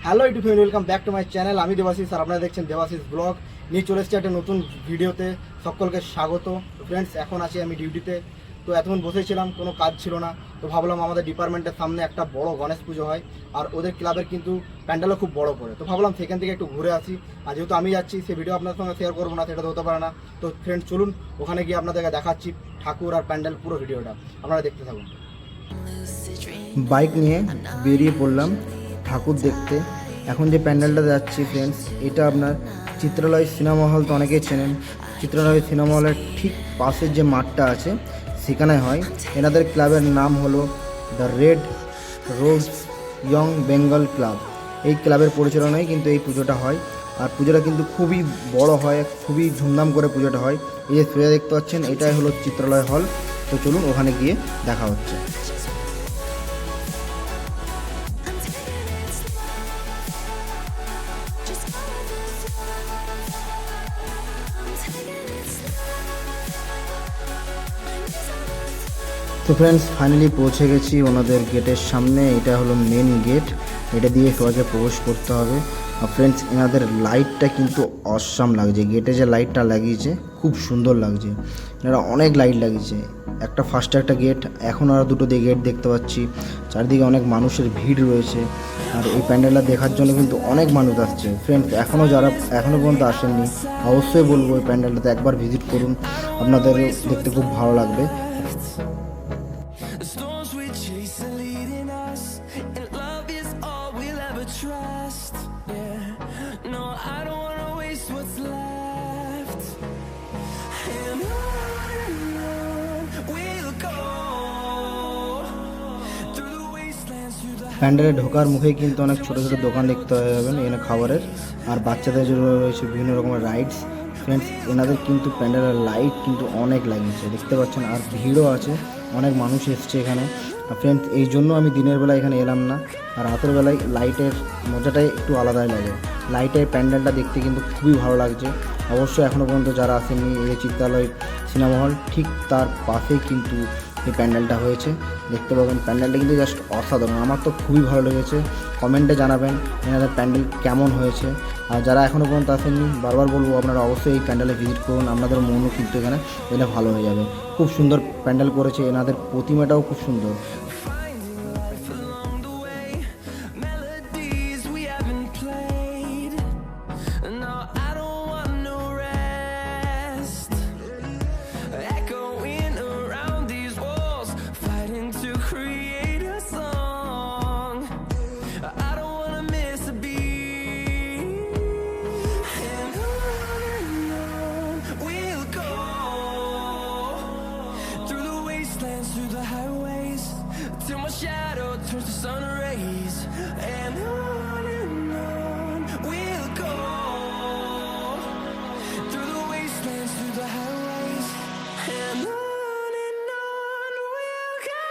Hello YouTube family, welcome back to my channel. আমি দেবাশিস আর আপনারা দেখছেন দেবাশিস ব্লগ। নিয়ে চলে এসেছি একটা নতুন ভিডিওতে। সকলকে স্বাগত। ফ্রেন্ডস, এখন আছি আমি ডিউটিতে। তো এতক্ষণ বসেছিলাম, কোনো কাজ ছিল না, তো ভাবলাম আমাদের ডিপার্টমেন্টের সামনে একটা বড় গণেশ পুজো হয় আর ওদের ক্লাবের কিন্তু প্যান্ডেলও খুব বড় করে, তো ভাবলাম সেখান থেকে একটু ঘুরে আসি। আর যেহেতু আমি যাচ্ছি, সেই ভিডিও আপনার সঙ্গে শেয়ার করবো না, সেটা তো হতে পারে না। তো ফ্রেন্ডস চলুন, ওখানে গিয়ে আপনাদেরকে দেখাচ্ছি ঠাকুর আর প্যান্ডেল পুরো ভিডিওটা, আপনারা দেখতে থাকুন। বাইক নিয়ে বেরিয়ে পড়লাম ঠাকুর দেখতে। এখন যে প্যান্ডেলটা যাচ্ছি ফ্রেন্ডস, এটা আপনার চিত্রালয় সিনেমা হল, তো অনেকেই চেনেন। চিত্রালয় সিনেমা হলের ঠিক পাশের যে মাঠটা আছে সেখানে হয়। এনাদের ক্লাবের নাম হলো the red rose young Bengal club. এই ক্লাবের পরিচালনায় কিন্তু এই পুজোটা হয়। আর পুজোটা কিন্তু খুবই বড় হয়, খুবই ধুমধাম করে পুজোটা হয়। এই যে সোজা দেখতে পাচ্ছেন, এটাই হলো চিত্রালয় হল। তো চলুন ওখানে গিয়ে দেখা হচ্ছে। তো ফ্রেন্ডস, ফাইনালি পৌঁছে গেছি ওনাদের গেটের সামনে। এটা হলো মেন গেট, এটা দিয়ে সবাইকে প্রবেশ করতে হবে। আর ফ্রেন্ডস, এনাদের লাইটটা কিন্তু অসাম লাগছে। গেটে যে লাইটটা লাগিয়েছে খুব সুন্দর লাগছে। এনারা অনেক লাইট লাগিয়েছে। একটা ফার্স্টে একটা গেট, এখন আর দুটো দিয়ে গেট দেখতে পাচ্ছি। চারিদিকে অনেক মানুষের ভিড় রয়েছে। আর এই প্যান্ডেলটা দেখার জন্য কিন্তু অনেক মানুষ আসছে। ফ্রেন্ডস, যারা এখনও পর্যন্ত আসেননি, অবশ্যই বলবো এই প্যান্ডেলটাতে একবার ভিজিট করুন, আপনাদের দেখতে খুব ভালো লাগবে। প্যান্ডেলে ঢোকার মুখেই কিন্তু অনেক ছোটো ছোটো দোকান দেখতে পাবেন এখানে খাবারের। আর বাচ্চাদের জন্য রয়েছে বিভিন্ন রকমের রাইডস। ফ্রেন্ডস, এনাদের কিন্তু প্যান্ডেলের লাইট কিন্তু অনেক লাগিয়েছে, দেখতে পাচ্ছেন। আর ভিড়ও আছে, অনেক মানুষ এসছে এখানে। আর ফ্রেন্ডস, এই জন্য আমি দিনের বেলা এখানে এলাম না। আর রাতের বেলায় লাইটের মজাটাই একটু আলাদাই লাগে। লাইটের প্যান্ডেলটা দেখতে কিন্তু খুবই ভালো লাগছে। অবশ্যই এখনও পর্যন্ত যারা আসেননি, এই চিত্রালয় সিনেমা হল ঠিক তার পাশেই কিন্তু এই প্যান্ডেলটা হয়েছে, দেখতে পাবেন। প্যান্ডেলটা কিন্তু জাস্ট অসাধারণ, আমার তো খুবই ভালো লেগেছে। কমেন্টে জানাবেন এনাদের প্যান্ডেল কেমন হয়েছে। আর যারা এখনও পর্যন্ত আসেননি, বারবার বলবো আপনারা অবশ্যই এই প্যান্ডেলে ভিজিট করুন, আপনাদের মনও কিন্তু এখানে এলে ভালো হয়ে যাবে। খুব সুন্দর প্যান্ডেল করেছে, এনাদের প্রতিমাটাও খুব সুন্দর। Through the highways till my shadow turns to sun rays, and on we'll go. Through the wastelands, through the highways, and on we'll go.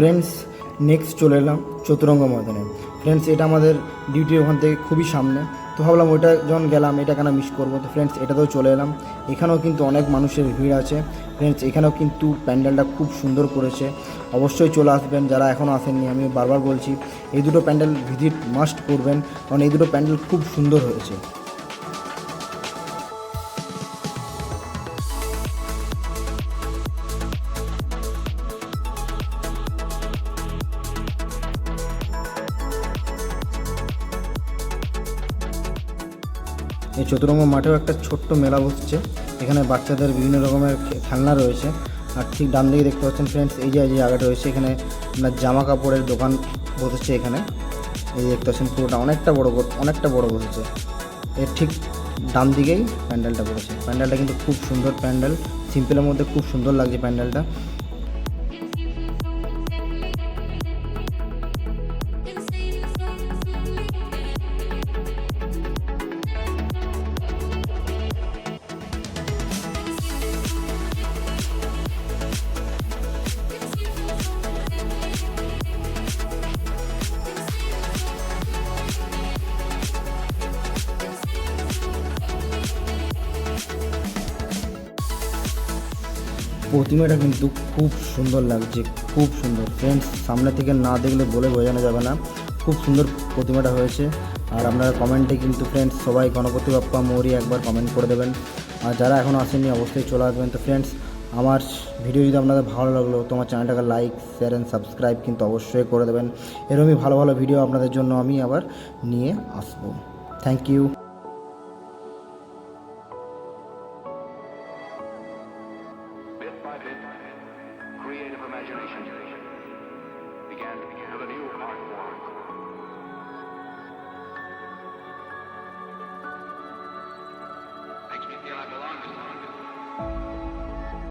Friends, next চলে এলাম চতুরঙ্গ ময়দানে। ফ্রেন্ডস, এটা আমাদের ডিউটির ওখান থেকে খুবই সামনে, তো ভাবলাম ওইটা যখন গেলাম এটা কেন মিস করবো। তো ফ্রেন্ডস, এটাতেও চলে এলাম। এখানেও কিন্তু অনেক মানুষের ভিড় আছে। ফ্রেন্ডস, এখানেও কিন্তু প্যান্ডেলটা খুব সুন্দর করেছে, অবশ্যই চলে আসবেন যারা এখনও আসেননি। আমি বারবার বলছি, এই দুটো প্যান্ডেল ভিজিট মাস্ট করবেন, কারণ এই দুটো প্যান্ডেল খুব সুন্দর হয়েছে। এই চতুরঙ্গ মাঠেও একটা ছোট্ট মেলা বসছে, এখানে বাচ্চাদের বিভিন্ন রকমের খেলনা রয়েছে। আর ঠিক ডান দিকে দেখতে পাচ্ছেন ফ্রেন্ডস, এই যে জায়গাটা রয়েছে, এখানে আপনার জামা কাপড়ের দোকান বসেছে। এখানে এই দেখতে পাচ্ছেন পুরোটা অনেকটা বড় বসেছে। এর ঠিক ডান দিকেই প্যান্ডেলটা পড়েছে। প্যান্ডেলটা কিন্তু খুব সুন্দর প্যান্ডেল, সিম্পলের মধ্যে খুব সুন্দর লাগছে প্যান্ডেলটা। প্রতিমাটা কিন্তু খুব সুন্দর লাগছে, খুব সুন্দর ফ্রেন্ডস, সামনে থেকে না দেখলে বলে বোঝানো যাবে না, খুব সুন্দর প্রতিমাটা হয়েছে। আর আপনারা কমেন্টে কিন্তু ফ্রেন্ডস সবাই গণপতি বাপ্পা মৌরি একবার কমেন্ট করে দেবেন, আর যারা এখনও আসেননি অবশ্যই চলে আসবেন। তো ফ্রেন্ডস, আমার ভিডিও যদি আপনাদের ভালো লাগলো তোমার চ্যানেলটাকে লাইক শেয়ার অ্যান্ড সাবস্ক্রাইব কিন্তু অবশ্যই করে দেবেন। এরকমই ভালো ভালো ভিডিও আপনাদের জন্য আমি আবার নিয়ে আসবো। Thank you.